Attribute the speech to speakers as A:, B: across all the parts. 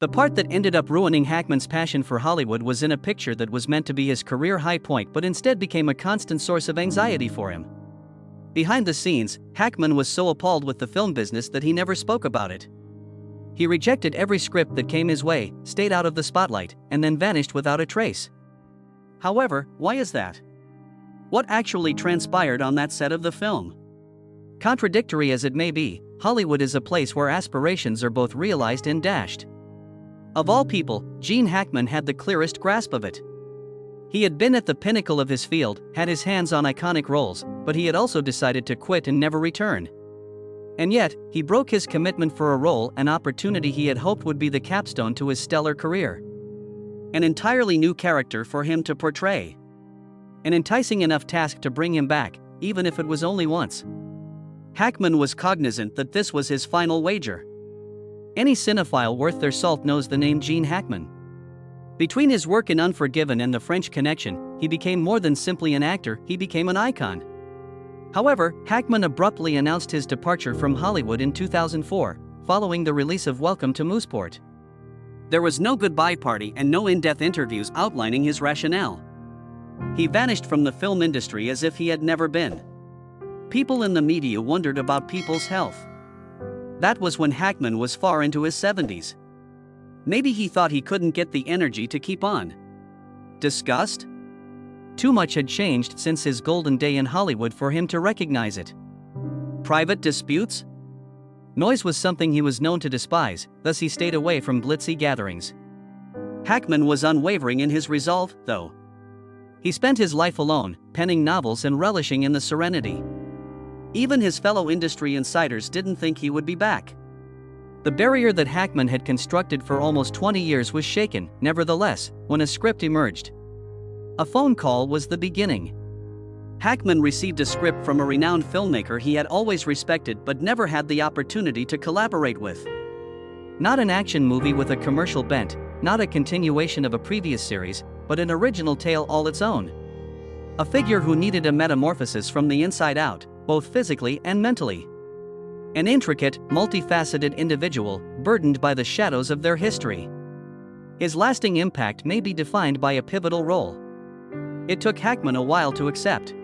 A: The part that ended up ruining Hackman's passion for Hollywood was in a picture that was meant to be his career high point but instead became a constant source of anxiety for him. Behind the scenes, Hackman was so appalled with the film business that he never spoke about it. He rejected every script that came his way, stayed out of the spotlight, and then vanished without a trace. However, why is that? What actually transpired on that set of the film? Contradictory as it may be, Hollywood is a place where aspirations are both realized and dashed. Of all people, Gene Hackman had the clearest grasp of it. He had been at the pinnacle of his field, had his hands on iconic roles, but he had also decided to quit and never return. And yet, he broke his commitment for a role, an opportunity he had hoped would be the capstone to his stellar career. An entirely new character for him to portray. An enticing enough task to bring him back, even if it was only once. Hackman was cognizant that this was his final wager. Any cinephile worth their salt knows the name Gene Hackman. Between his work in Unforgiven and The French Connection, he became more than simply an actor, he became an icon. However, Hackman abruptly announced his departure from Hollywood in 2004, following the release of Welcome to Mooseport. There was no goodbye party and no in-depth interviews outlining his rationale. He vanished from the film industry as if he had never been. People in the media wondered about people's health. That was when Hackman was far into his 70s. Maybe he thought he couldn't get the energy to keep on. Disgust? Too much had changed since his golden day in Hollywood for him to recognize it. Private disputes? Noise was something he was known to despise, thus he stayed away from glitzy gatherings. Hackman was unwavering in his resolve, though. He spent his life alone, penning novels and relishing in the serenity. Even his fellow industry insiders didn't think he would be back. The barrier that Hackman had constructed for almost 20 years was shaken, nevertheless, when a script emerged. A phone call was the beginning. Hackman received a script from a renowned filmmaker he had always respected but never had the opportunity to collaborate with. Not an action movie with a commercial bent, not a continuation of a previous series, but an original tale all its own. A figure who needed a metamorphosis from the inside out, both physically and mentally. An intricate, multifaceted individual, burdened by the shadows of their history. His lasting impact may be defined by a pivotal role. It took Hackman a while to accept.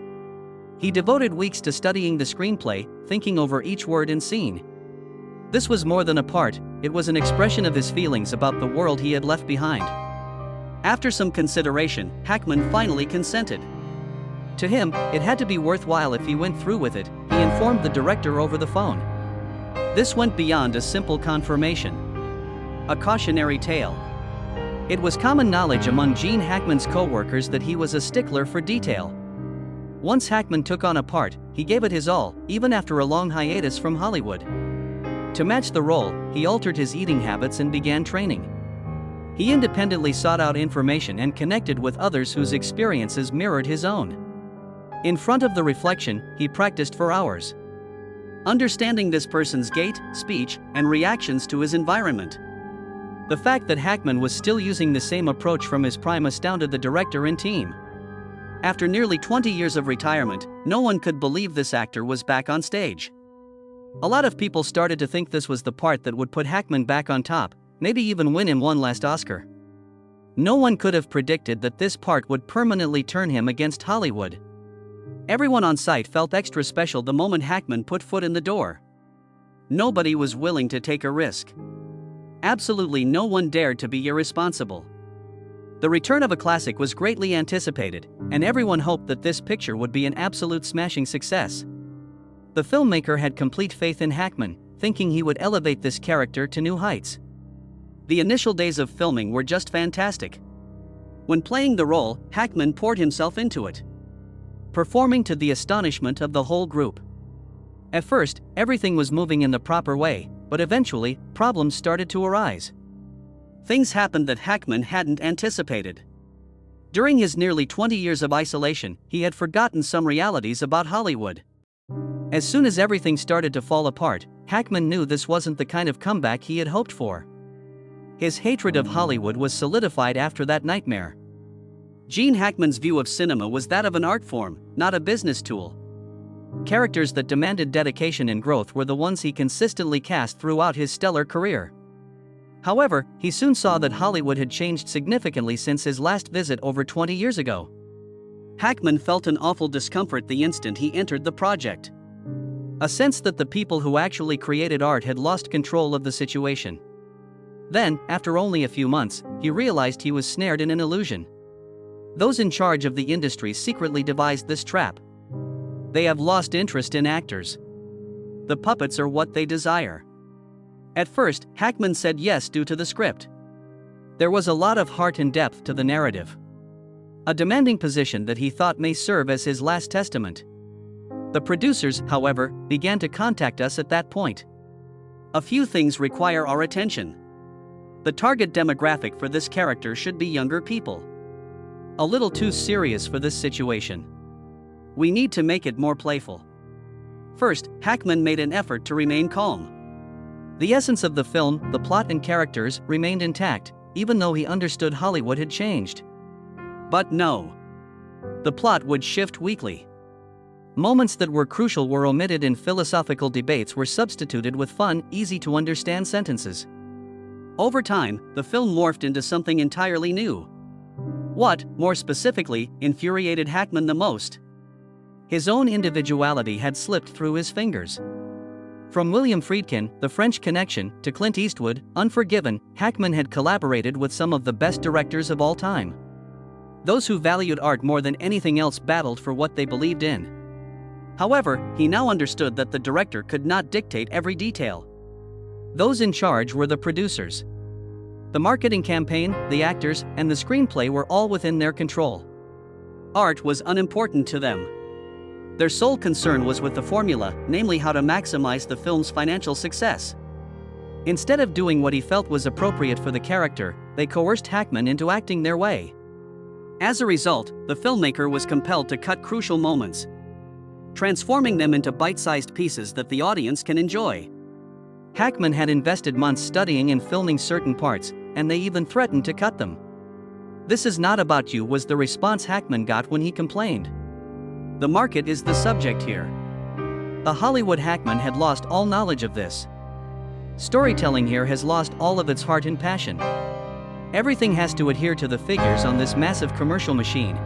A: He devoted weeks to studying the screenplay, thinking over each word and scene. This was more than a part, it was an expression of his feelings about the world he had left behind. After some consideration, Hackman finally consented. To him, it had to be worthwhile if he went through with it, he informed the director over the phone. This went beyond a simple confirmation. A cautionary tale. It was common knowledge among Gene Hackman's co-workers that he was a stickler for detail. Once Hackman took on a part, he gave it his all, even after a long hiatus from Hollywood. To match the role, he altered his eating habits and began training. He independently sought out information and connected with others whose experiences mirrored his own. In front of the reflection, he practiced for hours. Understanding this person's gait, speech, and reactions to his environment. The fact that Hackman was still using the same approach from his prime astounded the director and team. After nearly 20 years of retirement, no one could believe this actor was back on stage. A lot of people started to think this was the part that would put Hackman back on top, maybe even win him one last Oscar. No one could have predicted that this part would permanently turn him against Hollywood. Everyone on site felt extra special the moment Hackman put foot in the door. Nobody was willing to take a risk. Absolutely no one dared to be irresponsible. The return of a classic was greatly anticipated, and everyone hoped that this picture would be an absolute smashing success. The filmmaker had complete faith in Hackman, thinking he would elevate this character to new heights. The initial days of filming were just fantastic. When playing the role, Hackman poured himself into it, performing to the astonishment of the whole group. At first, everything was moving in the proper way, but eventually, problems started to arise. Things happened that Hackman hadn't anticipated. During his nearly 20 years of isolation, he had forgotten some realities about Hollywood. As soon as everything started to fall apart, Hackman knew this wasn't the kind of comeback he had hoped for. His hatred of Hollywood was solidified after that nightmare. Gene Hackman's view of cinema was that of an art form, not a business tool. Characters that demanded dedication and growth were the ones he consistently cast throughout his stellar career. However, he soon saw that Hollywood had changed significantly since his last visit over 20 years ago. Hackman felt an awful discomfort the instant he entered the project. A sense that the people who actually created art had lost control of the situation. Then, after only a few months, he realized he was snared in an illusion. Those in charge of the industry secretly devised this trap. They have lost interest in actors. The puppets are what they desire. At first, Hackman said yes due to the script. There was a lot of heart and depth to the narrative. A demanding position that he thought may serve as his last testament. The producers, however, began to contact us at that point. A few things require our attention. The target demographic for this character should be younger people. A little too serious for this situation. We need to make it more playful. First, Hackman made an effort to remain calm. The essence of the film, the plot and characters, remained intact, even though he understood Hollywood had changed. But no. The plot would shift weekly. Moments that were crucial were omitted and philosophical debates were substituted with fun, easy-to-understand sentences. Over time, the film morphed into something entirely new. What, more specifically, infuriated Hackman the most? His own individuality had slipped through his fingers. From William Friedkin, The French Connection, to Clint Eastwood, Unforgiven, Hackman had collaborated with some of the best directors of all time. Those who valued art more than anything else battled for what they believed in. However, he now understood that the director could not dictate every detail. Those in charge were the producers. The marketing campaign, the actors, and the screenplay were all within their control. Art was unimportant to them. Their sole concern was with the formula, namely how to maximize the film's financial success. Instead of doing what he felt was appropriate for the character, they coerced Hackman into acting their way. As a result, the filmmaker was compelled to cut crucial moments, transforming them into bite-sized pieces that the audience can enjoy. Hackman had invested months studying and filming certain parts, and they even threatened to cut them. "This is not about you," was the response Hackman got when he complained. The market is the subject here. The Hollywood Hackman had lost all knowledge of this. Storytelling here has lost all of its heart and passion. Everything has to adhere to the figures on this massive commercial machine.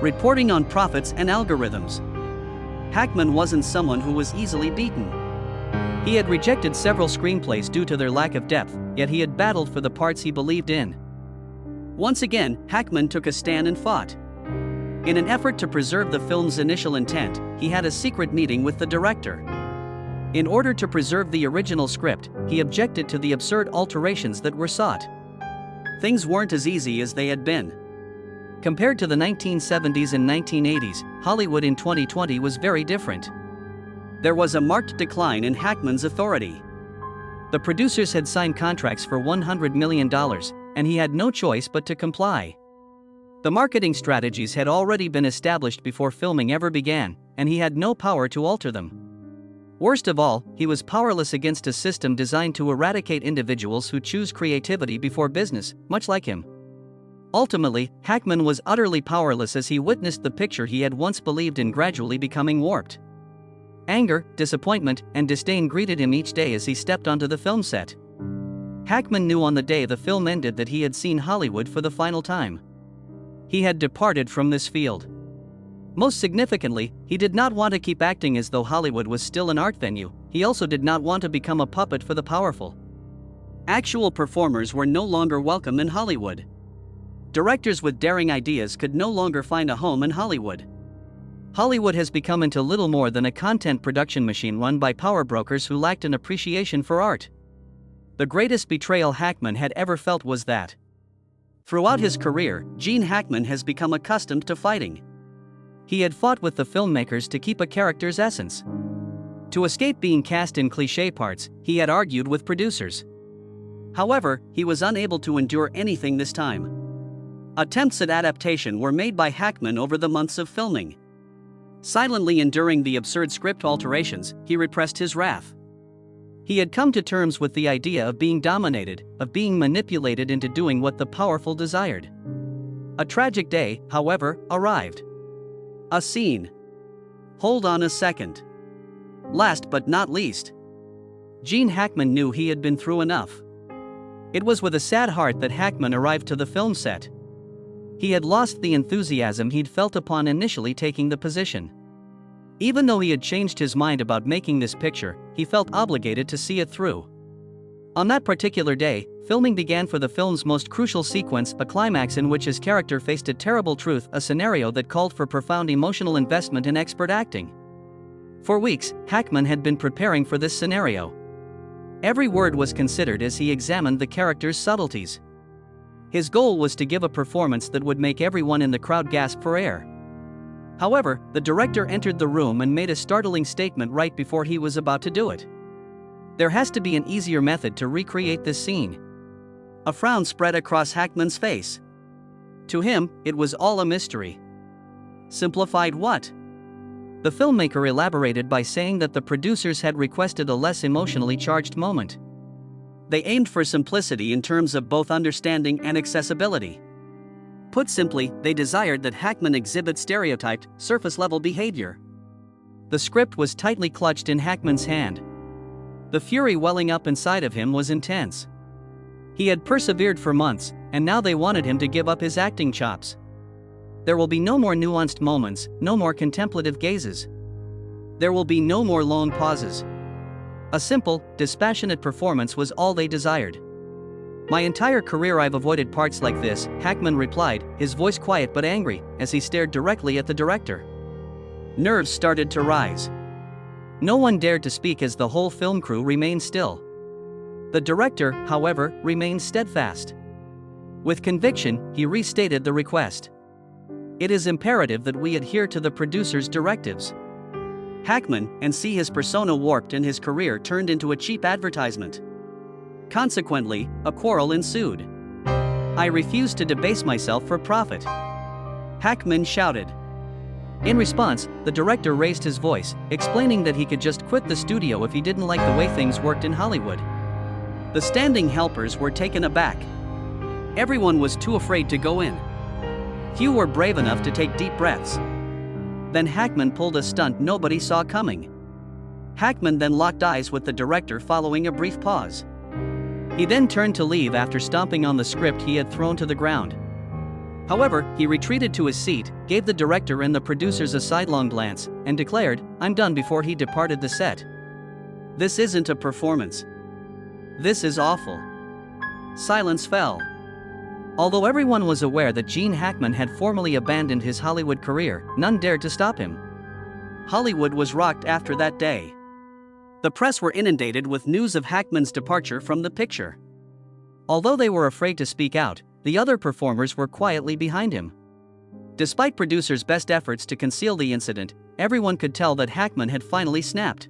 A: Reporting on profits and algorithms. Hackman wasn't someone who was easily beaten. He had rejected several screenplays due to their lack of depth, yet he had battled for the parts he believed in. Once again, Hackman took a stand and fought. In an effort to preserve the film's initial intent, he had a secret meeting with the director. In order to preserve the original script, he objected to the absurd alterations that were sought. Things weren't as easy as they had been. Compared to the 1970s and 1980s, Hollywood in 2020 was very different. There was a marked decline in Hackman's authority. The producers had signed contracts for $100 million, and he had no choice but to comply. The marketing strategies had already been established before filming ever began, and he had no power to alter them. Worst of all, he was powerless against a system designed to eradicate individuals who choose creativity before business, much like him. Ultimately, Hackman was utterly powerless as he witnessed the picture he had once believed in gradually becoming warped. Anger, disappointment, and disdain greeted him each day as he stepped onto the film set. Hackman knew on the day the film ended that he had seen Hollywood for the final time. He had departed from this field. Most significantly, he did not want to keep acting as though Hollywood was still an art venue. He also did not want to become a puppet for the powerful. Actual performers were no longer welcome in Hollywood. Directors with daring ideas could no longer find a home in Hollywood. Hollywood has become into little more than a content production machine run by power brokers who lacked an appreciation for art. The greatest betrayal Hackman had ever felt was that. Throughout his career, Gene Hackman has become accustomed to fighting. He had fought with the filmmakers to keep a character's essence. To escape being cast in cliché parts, he had argued with producers. However, he was unable to endure anything this time. Attempts at adaptation were made by Hackman over the months of filming. Silently enduring the absurd script alterations, he repressed his wrath. He had come to terms with the idea of being dominated, of being manipulated into doing what the powerful desired. A tragic day, however, arrived. A scene. Hold on a second. Last but not least, Gene Hackman knew he had been through enough. It was with a sad heart that Hackman arrived to the film set. He had lost the enthusiasm he'd felt upon initially taking the position. Even though he had changed his mind about making this picture, he felt obligated to see it through. On that particular day, filming began for the film's most crucial sequence, a climax in which his character faced a terrible truth, a scenario that called for profound emotional investment and expert acting. For weeks, Hackman had been preparing for this scenario. Every word was considered as he examined the character's subtleties. His goal was to give a performance that would make everyone in the crowd gasp for air. However, the director entered the room and made a startling statement right before he was about to do it. There has to be an easier method to recreate this scene. A frown spread across Hackman's face. To him, it was all a mystery. Simplified what? The filmmaker elaborated by saying that the producers had requested a less emotionally charged moment. They aimed for simplicity in terms of both understanding and accessibility. Put simply, they desired that Hackman exhibit stereotyped, surface-level behavior. The script was tightly clutched in Hackman's hand. The fury welling up inside of him was intense. He had persevered for months, and now they wanted him to give up his acting chops. There will be no more nuanced moments, no more contemplative gazes. There will be no more lone pauses. A simple, dispassionate performance was all they desired. My entire career I've avoided parts like this, Hackman replied, his voice quiet but angry, as he stared directly at the director. Nerves started to rise. No one dared to speak as the whole film crew remained still. The director, however, remained steadfast. With conviction, he restated the request. It is imperative that we adhere to the producer's directives. Hackman, and see his persona warped and his career turned into a cheap advertisement. Consequently, a quarrel ensued. I refused to debase myself for profit. Hackman shouted. In response, the director raised his voice, explaining that he could just quit the studio if he didn't like the way things worked in Hollywood. The standing helpers were taken aback. Everyone was too afraid to go in. Few were brave enough to take deep breaths. Then Hackman pulled a stunt nobody saw coming. Hackman then locked eyes with the director following a brief pause. He then turned to leave after stomping on the script he had thrown to the ground. However, he retreated to his seat, gave the director and the producers a sidelong glance, and declared, "I'm done," before he departed the set. This isn't a performance. This is awful. Silence fell. Although everyone was aware that Gene Hackman had formally abandoned his Hollywood career, none dared to stop him. Hollywood was rocked after that day. The press were inundated with news of Hackman's departure from the picture. Although they were afraid to speak out, the other performers were quietly behind him. Despite producers' best efforts to conceal the incident, everyone could tell that Hackman had finally snapped.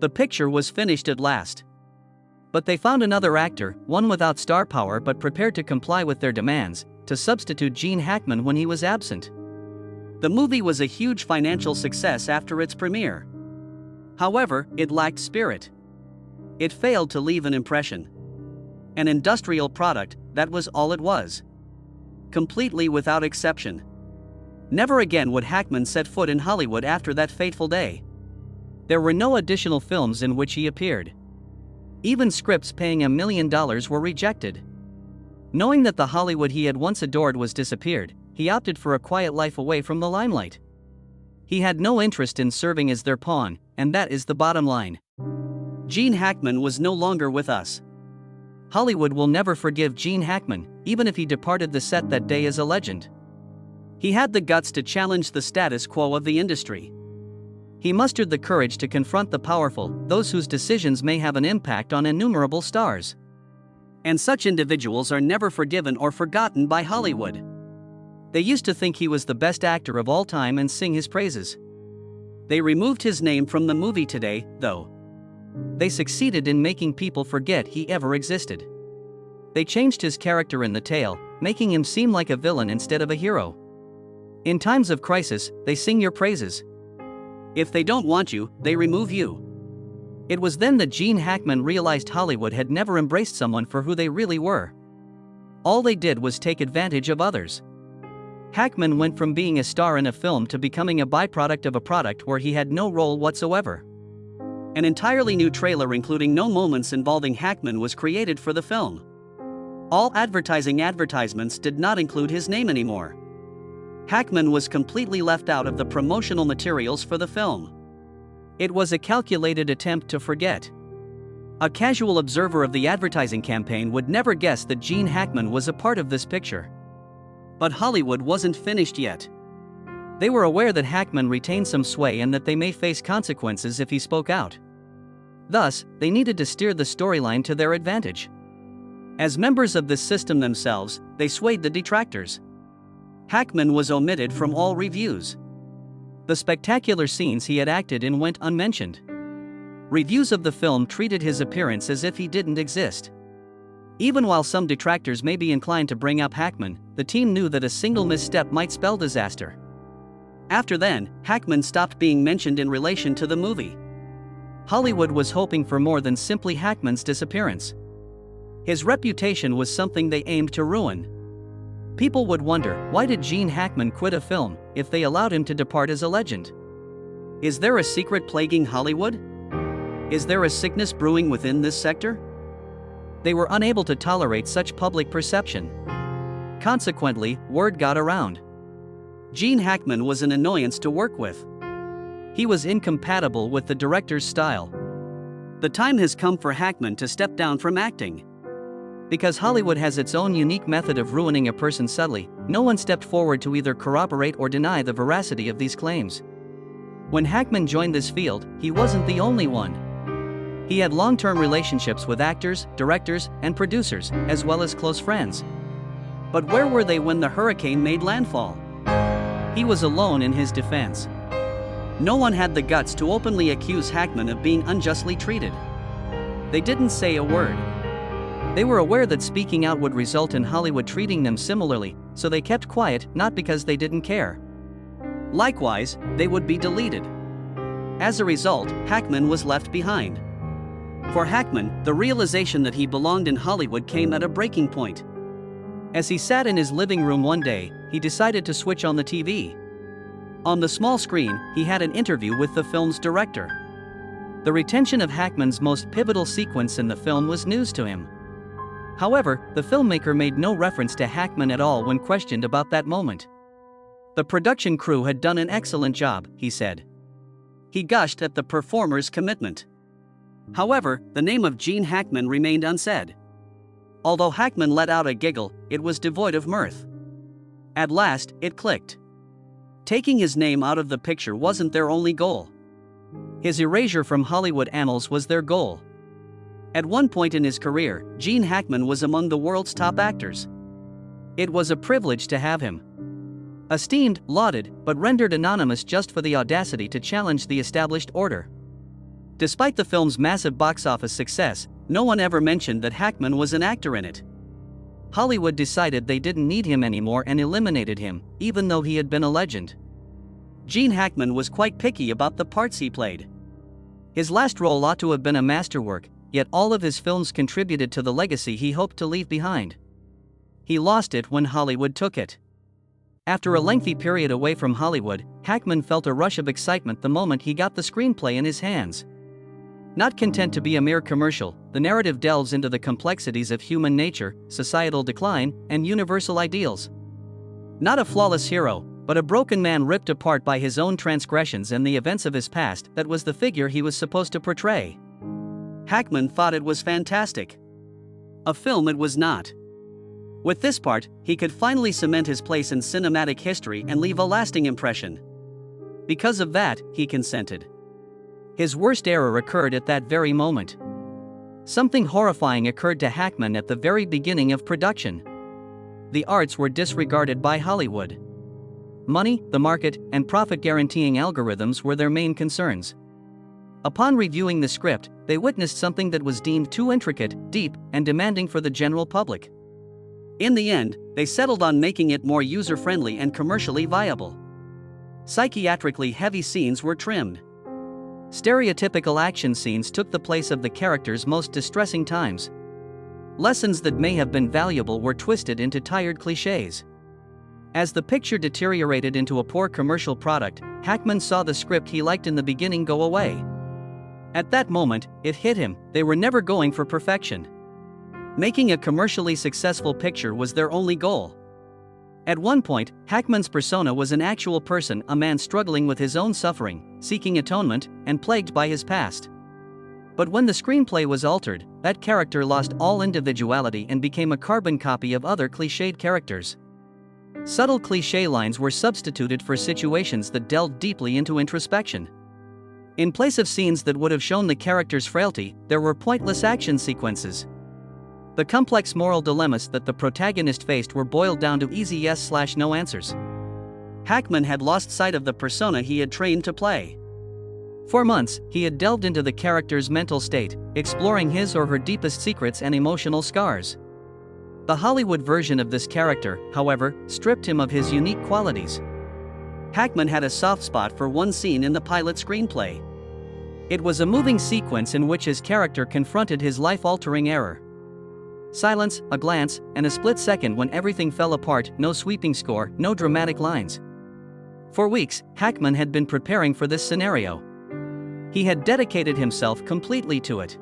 A: The picture was finished at last. But they found another actor, one without star power but prepared to comply with their demands, to substitute Gene Hackman when he was absent. The movie was a huge financial success after its premiere. However, it lacked spirit. It failed to leave an impression. An industrial product, that was all it was. Completely without exception. Never again would Hackman set foot in Hollywood after that fateful day. There were no additional films in which he appeared. Even scripts paying $1 million were rejected. Knowing that the Hollywood he had once adored was disappeared, he opted for a quiet life away from the limelight. He had no interest in serving as their pawn, and that is the bottom line. Gene Hackman was no longer with us. Hollywood will never forgive Gene Hackman, even if he departed the set that day as a legend. He had the guts to challenge the status quo of the industry. He mustered the courage to confront the powerful, those whose decisions may have an impact on innumerable stars. And such individuals are never forgiven or forgotten by Hollywood. They used to think he was the best actor of all time and sing his praises. They removed his name from the movie today, though. They succeeded in making people forget he ever existed. They changed his character in the tale, making him seem like a villain instead of a hero. In times of crisis, they sing your praises. If they don't want you, they remove you. It was then that Gene Hackman realized Hollywood had never embraced someone for who they really were. All they did was take advantage of others. Hackman went from being a star in a film to becoming a byproduct of a product where he had no role whatsoever. An entirely new trailer including no moments involving Hackman was created for the film. All advertisements did not include his name anymore. Hackman was completely left out of the promotional materials for the film. It was a calculated attempt to forget. A casual observer of the advertising campaign would never guess that Gene Hackman was a part of this picture. But Hollywood wasn't finished yet. They were aware that Hackman retained some sway and that they may face consequences if he spoke out. Thus, they needed to steer the storyline to their advantage. As members of this system themselves, they swayed the detractors. Hackman was omitted from all reviews. The spectacular scenes he had acted in went unmentioned. Reviews of the film treated his appearance as if he didn't exist. Even while some detractors may be inclined to bring up Hackman, the team knew that a single misstep might spell disaster. After then, Hackman stopped being mentioned in relation to the movie. Hollywood was hoping for more than simply Hackman's disappearance. His reputation was something they aimed to ruin. People would wonder, why did Gene Hackman quit a film if they allowed him to depart as a legend? Is there a secret plaguing Hollywood? Is there a sickness brewing within this sector? They were unable to tolerate such public perception. Consequently, word got around. Gene Hackman was an annoyance to work with. He was incompatible with the director's style. The time has come for Hackman to step down from acting. Because Hollywood has its own unique method of ruining a person subtly, no one stepped forward to either corroborate or deny the veracity of these claims. When Hackman joined this field, he wasn't the only one. He had long-term relationships with actors, directors, and producers, as well as close friends. But where were they when the hurricane made landfall? He was alone in his defense. No one had the guts to openly accuse Hackman of being unjustly treated. They didn't say a word. They were aware that speaking out would result in Hollywood treating them similarly, so they kept quiet, not because they didn't care. Likewise, they would be deleted. As a result, Hackman was left behind. For Hackman, the realization that he belonged in Hollywood came at a breaking point. As he sat in his living room one day, he decided to switch on the TV. On the small screen, he had an interview with the film's director. The retention of Hackman's most pivotal sequence in the film was news to him. However, the filmmaker made no reference to Hackman at all when questioned about that moment. The production crew had done an excellent job, he said. He gushed at the performer's commitment. However, the name of Gene Hackman remained unsaid. Although Hackman let out a giggle, it was devoid of mirth. At last, it clicked. Taking his name out of the picture wasn't their only goal. His erasure from Hollywood annals was their goal. At one point in his career, Gene Hackman was among the world's top actors. It was a privilege to have him. Esteemed, lauded, but rendered anonymous just for the audacity to challenge the established order. Despite the film's massive box office success, no one ever mentioned that Hackman was an actor in it. Hollywood decided they didn't need him anymore and eliminated him, even though he had been a legend. Gene Hackman was quite picky about the parts he played. His last role ought to have been a masterwork, yet all of his films contributed to the legacy he hoped to leave behind. He lost it when Hollywood took it. After a lengthy period away from Hollywood, Hackman felt a rush of excitement the moment he got the screenplay in his hands. Not content to be a mere commercial, the narrative delves into the complexities of human nature, societal decline, and universal ideals. Not a flawless hero, but a broken man ripped apart by his own transgressions and the events of his past, that was the figure he was supposed to portray. Hackman thought it was fantastic. A film it was not. With this part, he could finally cement his place in cinematic history and leave a lasting impression. Because of that, he consented. His worst error occurred at that very moment. Something horrifying occurred to Hackman at the very beginning of production. The arts were disregarded by Hollywood. Money, the market, and profit-guaranteeing algorithms were their main concerns. Upon reviewing the script, they witnessed something that was deemed too intricate, deep, and demanding for the general public. In the end, they settled on making it more user-friendly and commercially viable. Psychiatrically heavy scenes were trimmed. Stereotypical action scenes took the place of the characters' most distressing times. Lessons that may have been valuable were twisted into tired clichés. As the picture deteriorated into a poor commercial product, Hackman saw the script he liked in the beginning go away. At that moment, it hit him, they were never going for perfection. Making a commercially successful picture was their only goal. At one point, Hackman's persona was an actual person, a man struggling with his own suffering, seeking atonement, and plagued by his past. But when the screenplay was altered, that character lost all individuality and became a carbon copy of other cliched characters. Subtle cliché lines were substituted for situations that delved deeply into introspection. In place of scenes that would have shown the character's frailty, there were pointless action sequences. The complex moral dilemmas that the protagonist faced were boiled down to easy yes/no answers. Hackman had lost sight of the persona he had trained to play. For months, he had delved into the character's mental state, exploring his or her deepest secrets and emotional scars. The Hollywood version of this character, however, stripped him of his unique qualities. Hackman had a soft spot for one scene in the pilot screenplay. It was a moving sequence in which his character confronted his life-altering error. Silence, a glance, and a split second when everything fell apart, no sweeping score, no dramatic lines. For weeks, Hackman had been preparing for this scenario. He had dedicated himself completely to it.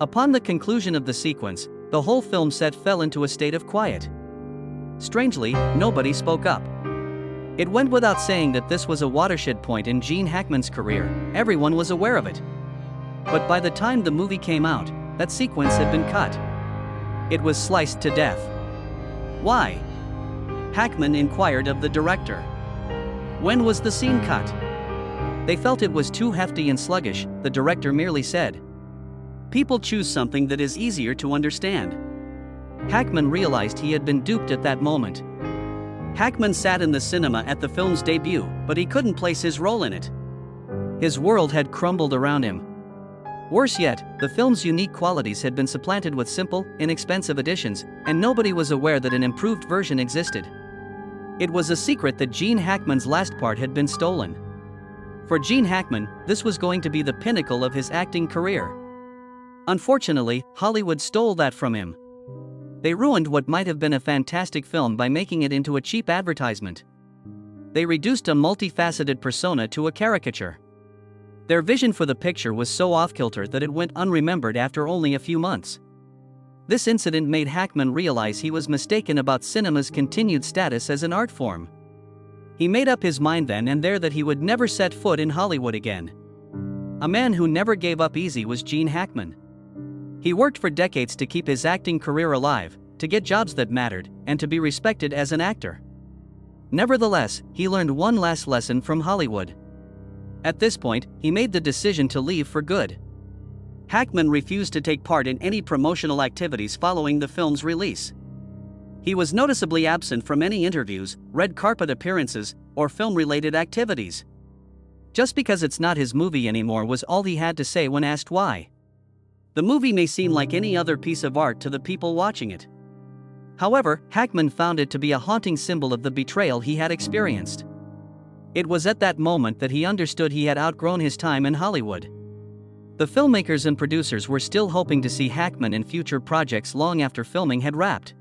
A: Upon the conclusion of the sequence, the whole film set fell into a state of quiet. Strangely, nobody spoke up. It went without saying that this was a watershed point in Gene Hackman's career, everyone was aware of it. But by the time the movie came out, that sequence had been cut. It was sliced to death. Why? Hackman inquired of the director. When was the scene cut? They felt it was too hefty and sluggish, the director merely said. People choose something that is easier to understand. Hackman realized he had been duped at that moment. Hackman sat in the cinema at the film's debut, but he couldn't place his role in it. His world had crumbled around him. Worse yet, the film's unique qualities had been supplanted with simple, inexpensive additions, and nobody was aware that an improved version existed. It was a secret that Gene Hackman's last part had been stolen. For Gene Hackman, this was going to be the pinnacle of his acting career. Unfortunately, Hollywood stole that from him. They ruined what might have been a fantastic film by making it into a cheap advertisement. They reduced a multifaceted persona to a caricature. Their vision for the picture was so off-kilter that it went unremembered after only a few months. This incident made Hackman realize he was mistaken about cinema's continued status as an art form. He made up his mind then and there that he would never set foot in Hollywood again. A man who never gave up easy was Gene Hackman. He worked for decades to keep his acting career alive, to get jobs that mattered, and to be respected as an actor. Nevertheless, he learned one last lesson from Hollywood. At this point, he made the decision to leave for good. Hackman refused to take part in any promotional activities following the film's release. He was noticeably absent from any interviews, red carpet appearances, or film-related activities. Just because it's not his movie anymore was all he had to say when asked why. The movie may seem like any other piece of art to the people watching it. However, Hackman found it to be a haunting symbol of the betrayal he had experienced. It was at that moment that he understood he had outgrown his time in Hollywood. The filmmakers and producers were still hoping to see Hackman in future projects long after filming had wrapped.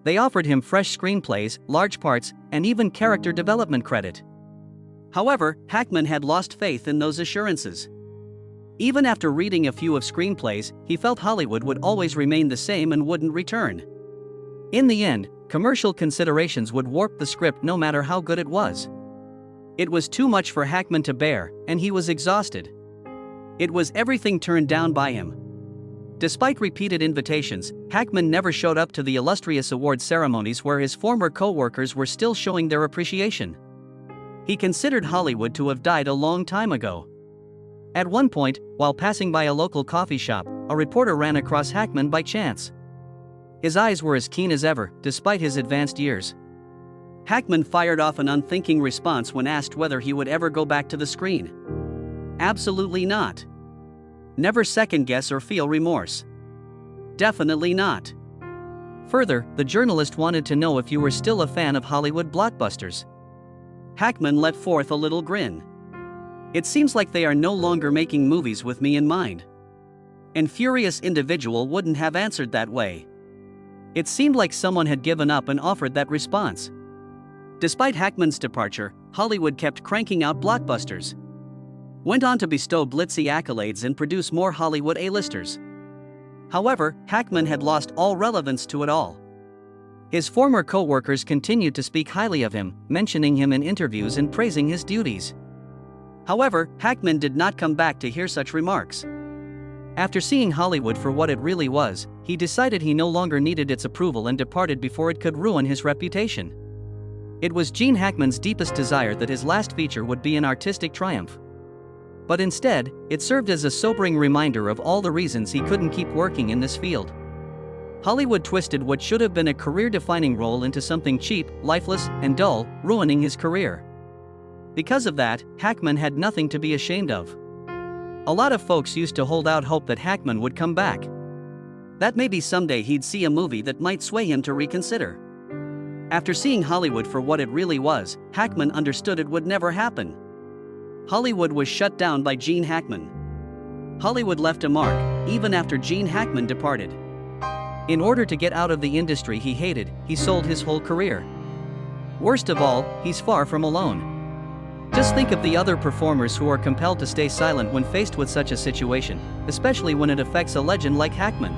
A: They offered him fresh screenplays, large parts, and even character development credit. However, Hackman had lost faith in those assurances. Even after reading a few of screenplays, he felt Hollywood would always remain the same and wouldn't return. In the end, commercial considerations would warp the script no matter how good it was. It was too much for Hackman to bear, and he was exhausted. It was everything turned down by him. Despite repeated invitations, Hackman never showed up to the illustrious award ceremonies where his former co-workers were still showing their appreciation. He considered Hollywood to have died a long time ago. At one point, while passing by a local coffee shop, a reporter ran across Hackman by chance. His eyes were as keen as ever, despite his advanced years. Hackman fired off an unthinking response when asked whether he would ever go back to the screen. Absolutely not. Never second-guess or feel remorse. Definitely not. Further, the journalist wanted to know if you were still a fan of Hollywood blockbusters. Hackman let forth a little grin. It seems like they are no longer making movies with me in mind. An furious individual wouldn't have answered that way. It seemed like someone had given up and offered that response. Despite Hackman's departure, Hollywood kept cranking out blockbusters. Went on to bestow glitzy accolades and produce more Hollywood A-listers. However, Hackman had lost all relevance to it all. His former co-workers continued to speak highly of him, mentioning him in interviews and praising his duties. However, Hackman did not come back to hear such remarks. After seeing Hollywood for what it really was, he decided he no longer needed its approval and departed before it could ruin his reputation. It was Gene Hackman's deepest desire that his last feature would be an artistic triumph. But instead, it served as a sobering reminder of all the reasons he couldn't keep working in this field. Hollywood twisted what should have been a career-defining role into something cheap, lifeless, and dull, ruining his career. Because of that, Hackman had nothing to be ashamed of. A lot of folks used to hold out hope that Hackman would come back. That maybe someday he'd see a movie that might sway him to reconsider. After seeing Hollywood for what it really was, Hackman understood it would never happen. Hollywood was shut down by Gene Hackman. Hollywood left a mark, even after Gene Hackman departed. In order to get out of the industry he hated, he sold his whole career. Worst of all, he's far from alone. Just think of the other performers who are compelled to stay silent when faced with such a situation, especially when it affects a legend like Hackman.